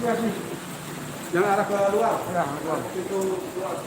Yang arah ke luar. Ya, luar. Itu luar.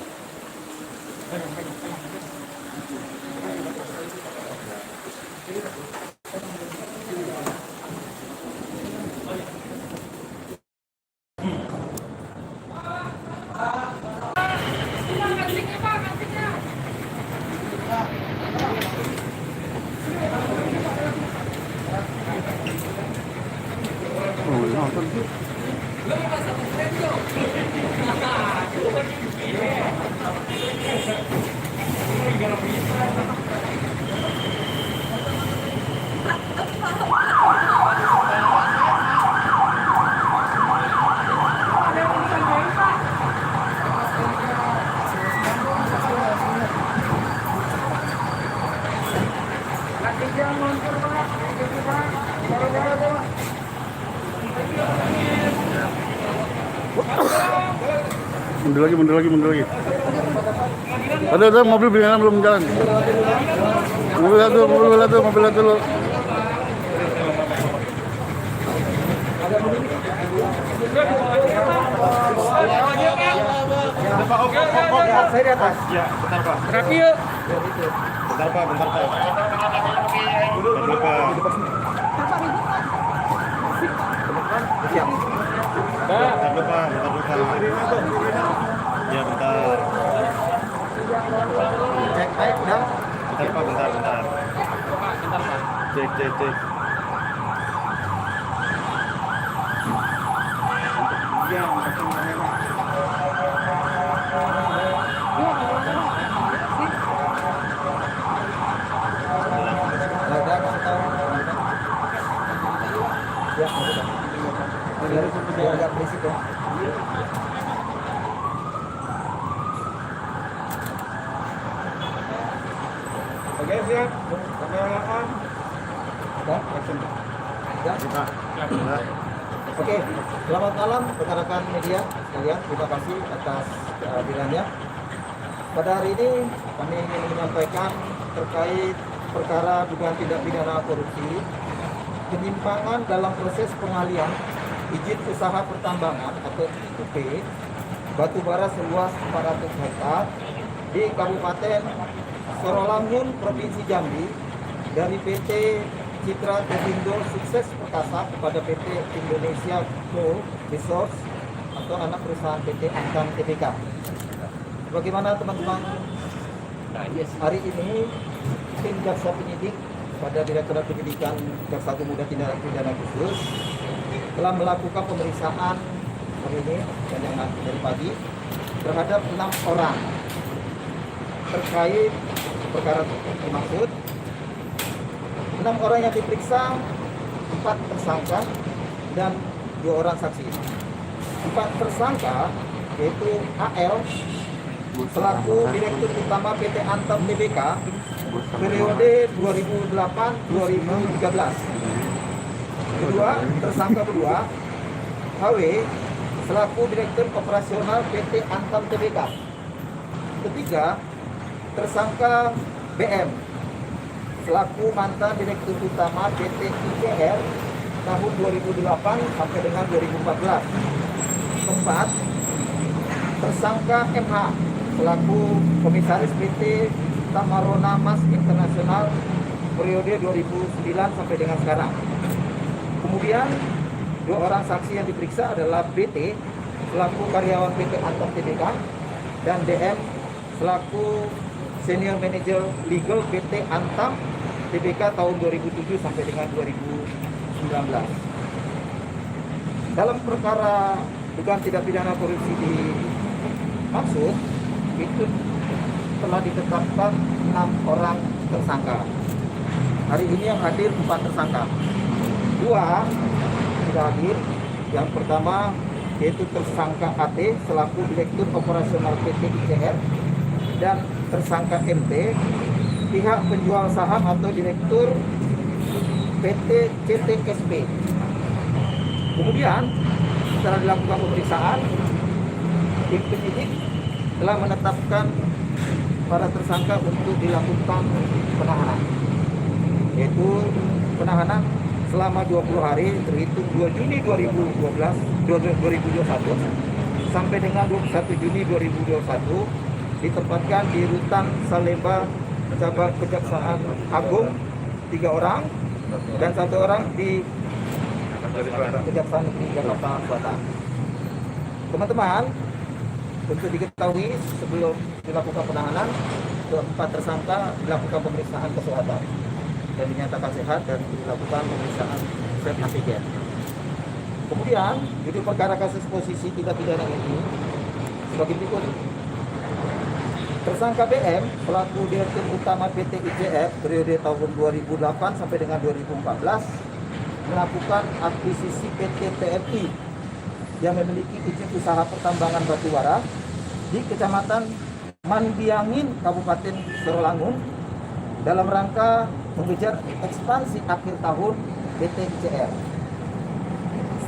Mundur lagi. Ada mobil bilangan belum jalan. Mobil dulu. Saya di atas. Ya, bentar Pak. Rapi yuk. Bentar Pak. Duduk Pak. Siap. Bentar Pak. Ya bentar. Cek baik dah. Bentar Pak. Cek. Ya, agak berisik ya. Oke, siap. Kamera on. Sudah, action. Sudah. Oke, selamat malam rekan-rekan media sekalian. Terima kasih atas kehadirannya. Pada hari ini kami ingin menyampaikan terkait perkara dugaan tindak pidana korupsi, penyimpangan dalam proses pengalihan izin usaha pertambangan atau IUP batubara seluas 400 hektar di Kabupaten Sorolangun, Provinsi Jambi dari PT Citra Telindo Sukses Perkasa kepada PT Indonesia Coal Resource atau anak perusahaan PT Antam Tbk. Bagaimana teman-teman? Hari ini tim jaksa penyidik pada Direktorat Penyidikan Jaksa Agung Muda Tindak Pidana Khusus telah melakukan pemeriksaan hari ini dan yang nanti dari pagi terhadap 6 orang terkait perkara dimaksud. 6 orang yang diperiksa, 4 tersangka dan 2 orang saksi. 4 tersangka yaitu AL selaku Direktur Utama PT Antam Tbk periode 2008-2013. Tersangka kedua HW selaku Direktur Operasional PT Antam Tbk. Ketiga, tersangka BM selaku mantan Direktur Utama PT ICR tahun 2008 sampai dengan 2014. Keempat, tersangka MH selaku Komisaris PT Tamarona Mas Internasional periode 2009 sampai dengan sekarang. Kemudian 2 orang saksi yang diperiksa adalah BT selaku karyawan PT Antam Tbk dan DM selaku Senior Manager Legal PT Antam Tbk tahun 2007 sampai dengan 2019. Dalam perkara dugaan tindak pidana korupsi dimaksud itu telah ditetapkan 6 orang tersangka. Hari ini yang hadir 4 tersangka. 2 sudah hadir. Yang pertama yaitu tersangka AT selaku Direktur Operasional PT ICR dan tersangka MT pihak penjual saham atau Direktur PT CTSP. Kemudian setelah dilakukan pemeriksaan, tim penyidik telah menetapkan para tersangka untuk dilakukan penahanan, yaitu penahanan selama 20 hari terhitung 2 Juni 2021 sampai dengan 21 Juni 2021 ditempatkan di Rutan Salemba Cabang Kejaksaan Agung 3 orang dan 1 orang di Kejaksaan Negeri Jakarta Selatan. Teman-teman, untuk diketahui sebelum dilakukan penahanan, keempat tersangka dilakukan pemeriksaan kesehatan dan dinyatakan sehat dan dilakukan pemeriksaan swab antigen. Kemudian, judul perkara kasus posisi tindak pidana ini sebagai berikut. Tersangka BM, pelaku Direktur Utama PT ICF periode tahun 2008 sampai dengan 2014, melakukan akuisisi PT TMI yang memiliki izin usaha pertambangan batubara di Kecamatan Mandiangin, Kabupaten Serolangun, dalam rangka mengejar ekspansi akhir tahun PT ICR.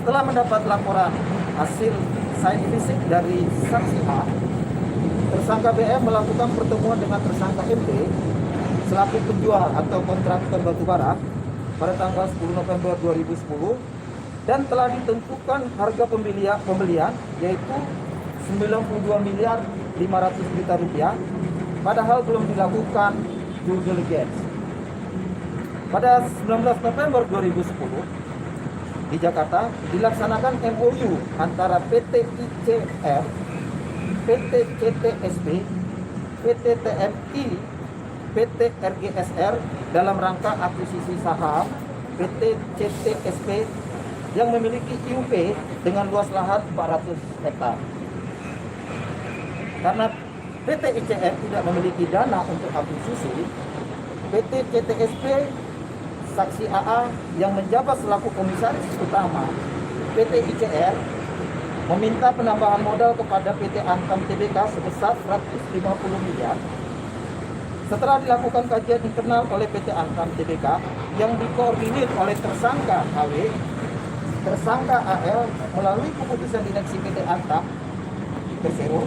Setelah mendapat laporan hasil sains fisik dari saksi A, tersangka BM melakukan pertemuan dengan tersangka MD selaku penjual atau kontraktor batubara pada tanggal 10 November 2010 dan telah ditentukan harga pembelian yaitu 92 miliar 500 juta rupiah, padahal belum dilakukan due diligence. Pada 19 November 2010 di Jakarta dilaksanakan MOU antara PT ICF, PT CTSB, PT TMI, PT RGSR dalam rangka akuisisi saham PT CTSB yang memiliki IUP dengan luas lahan 400 hektar. Karena PT ICF tidak memiliki dana untuk akuisisi, PT CTSB saksi AA yang menjabat selaku komisaris utama PT ICR meminta penambahan modal kepada PT Antam Tbk sebesar 150 miliar. Setelah dilakukan kajian internal oleh PT Antam Tbk yang dikoordinir oleh tersangka HW, tersangka AL melalui keputusan direksi PT Antam Persero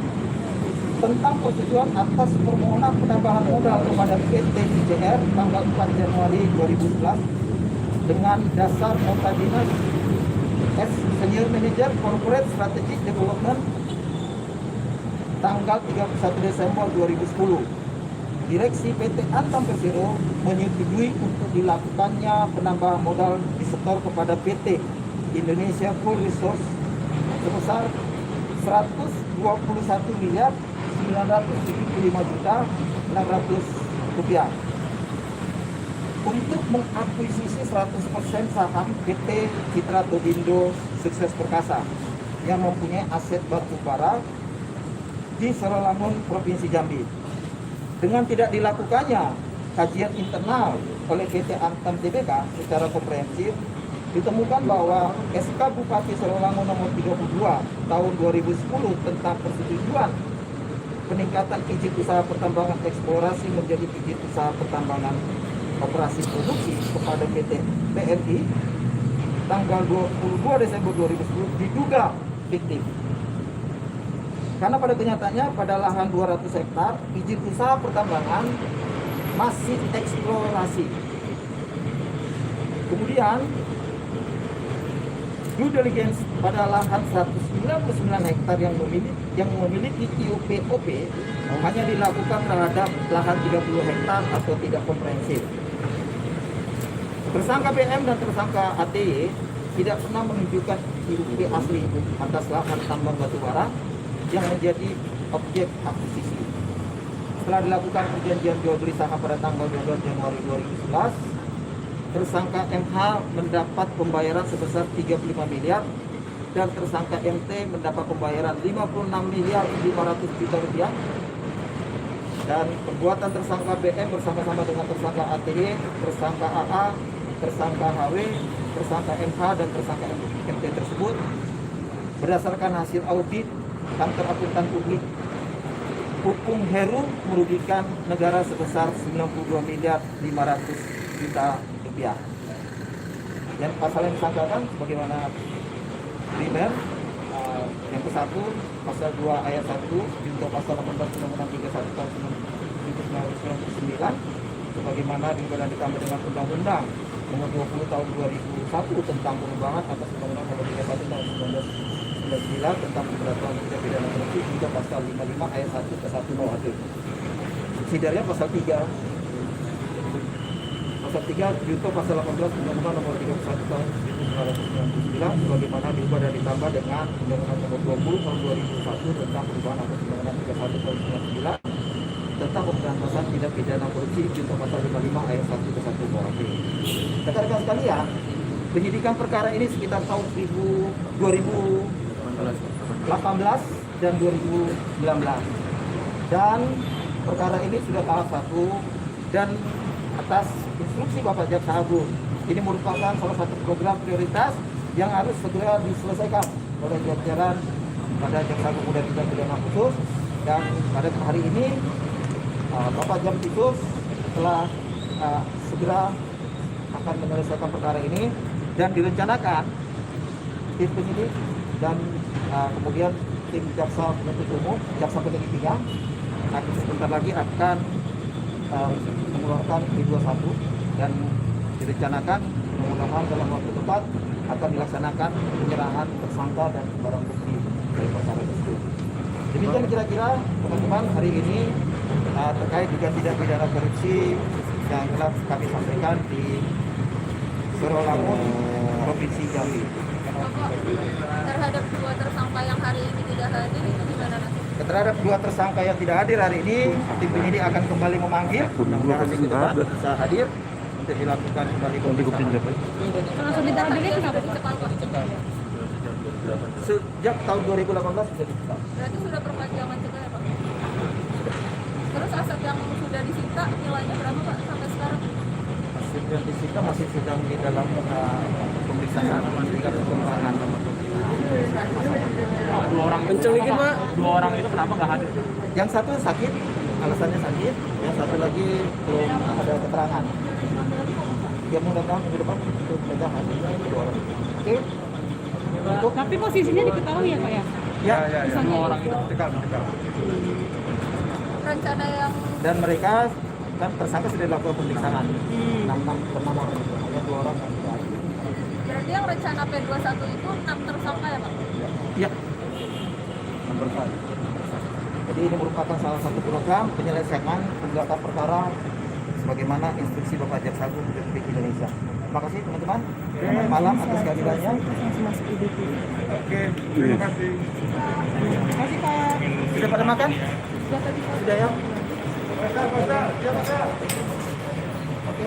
tentang persetujuan atas permohonan penambahan modal kepada PT ICR tanggal 4 Januari 2011 dengan dasar nota dinas S Senior Manager Corporate Strategic Development tanggal 31 Desember 2010. Direksi PT Antam Persero menyetujui untuk dilakukannya penambahan modal disetor kepada PT Indonesia Coal Resource sebesar 121 miliar 975 juta 600 rupiah untuk mengakuisisi 100% saham PT Citra Tobindo Sukses Perkasa yang mempunyai aset batu bara di Serolangun, Provinsi Jambi. Dengan tidak dilakukannya kajian internal oleh PT Antam Tbk secara komprehensif, ditemukan bahwa SK Bupati Serolangun nomor 32 tahun 2010 tentang persetujuan peningkatan izin usaha pertambangan eksplorasi menjadi izin usaha pertambangan operasi produksi kepada PT TMI tanggal 22 Desember 2010 diduga fiktif. Karena pada kenyataannya pada lahan 200 hektar izin usaha pertambangan masih eksplorasi. Kemudian due diligence pada lahan 199 hektar yang memiliki IUP-OP hanya dilakukan terhadap lahan 30 hektar atau tidak komprehensif. Tersangka BM dan tersangka ATY tidak pernah menunjukkan IUP asli atas lahan tambang batubara yang menjadi objek akuisisi. Setelah dilakukan perjanjian jual beli saham pada tanggal 12 Januari 2011, tersangka MH mendapat pembayaran sebesar 35 miliar dan tersangka MT mendapat pembayaran 56 miliar 500 juta rupiah. Dan perbuatan tersangka BM bersama-sama dengan tersangka ATY, tersangka AA, tersangka HW, tersangka MH dan tersangka MT tersebut berdasarkan hasil audit kantor akuntan publik hukum Heru merugikan negara sebesar 92 miliar 500 juta rupiah. Yang pasal yang disangkakan sebagaimana primer yang ke-1 pasal 2 ayat 1 junto pasal 18 Undang-Undang 31 tahun 1999 sebagaimana ditambah dengan Undang-Undang nomor 20 tahun 2001 tentang perubahan atas Undang-Undang Nomor 31 tahun 1999 tentang pemberatasan tindak pidana korupsi juga pasal 55 ayat 1 ke 1 KUHP. Subsidiarnya pasal 3. Pasal 3 junto pasal 18 Undang-Undang Nomor 31 tahun 1999 sebagaimana diubah dan ditambah dengan Undang-Undang Nomor 20 tahun 2001 tentang perubahan atas Undang-Undang 31 tahun 1999 tentang pemberantasan tindak pidana korupsi junto pasal 55 ayat 1 ke 1 KUHP. Rekan-rekan sekalian, penyidikan perkara ini sekitar tahun 2018 dan 2019. Dan perkara ini sudah tahap 1 dan atas instruksi Bapak Jaksa Agung. Ini merupakan salah satu program prioritas yang harus segera diselesaikan oleh jajaran pada Jaksa Agung Muda Tindak Pidana Khusus. Dan pada hari ini Bapak Jampitsus telah segera akan menyelesaikan perkara ini dan direncanakan tim penyidik dan kemudian tim jaksa penuntut umum, jaksa penyelidikan sebentar lagi akan mengeluarkan P21 dan direncanakan mudah-mudahan dalam waktu dekat akan dilaksanakan penyerahan tersangka dan barang bukti dari perkara tersebut. Demikian kira-kira teman-teman hari ini terkait dengan tindak pidana korupsi yang telah kami sampaikan di Sorolangun, Provinsi Jambi. Terhadap dua tersangka yang hari ini tidak hadir itu gimana nanti? Terhadap dua tersangka yang tidak hadir hari ini, tim penyidik akan kembali memanggil. Mudah-mudahan minggu depan bisa hadir untuk dilakukan kembali pemeriksaan. Kalau sudah hadirnya kenapa dicekal? Sejak tahun 2018 sudah dicekal. Berarti sudah perpanjangan juga ya Pak? Terus aset yang sudah disita nilainya berapa Pak sampai sekarang? Aset yang disita masih sedang di dalam pemeriksaan, tinggal perkembangan. Dua orang kenceng dikit Pak. Dua orang itu kenapa nggak hadir? Yang satu sakit, alasannya sakit. Yang satu lagi belum ada keterangan. Ya mudah-mudahan minggu depan untuk mereka hadir dua orang. Oke. Tapi posisinya diketahui ya Pak ya? Ya. Dua orang itu cekal. Rencana yang Dan mereka kan tersangka sudah dilakukan pemeriksaan. 6 orang itu, hanya 2 orang yang tidak hadir. berarti yang rencana P21 itu 6 tersangka ya Pak? Ya. Nomor 1. Jadi ini merupakan salah satu program penyelesaian pengungkapan perkara sebagaimana instruksi Bapak Jaksa Agung Republik Indonesia. Terima kasih teman-teman. Selamat malam atas kehadirannya. Oke, terima kasih. Terima kasih Pak. Sudah pada makan? Sudah ya? Oke.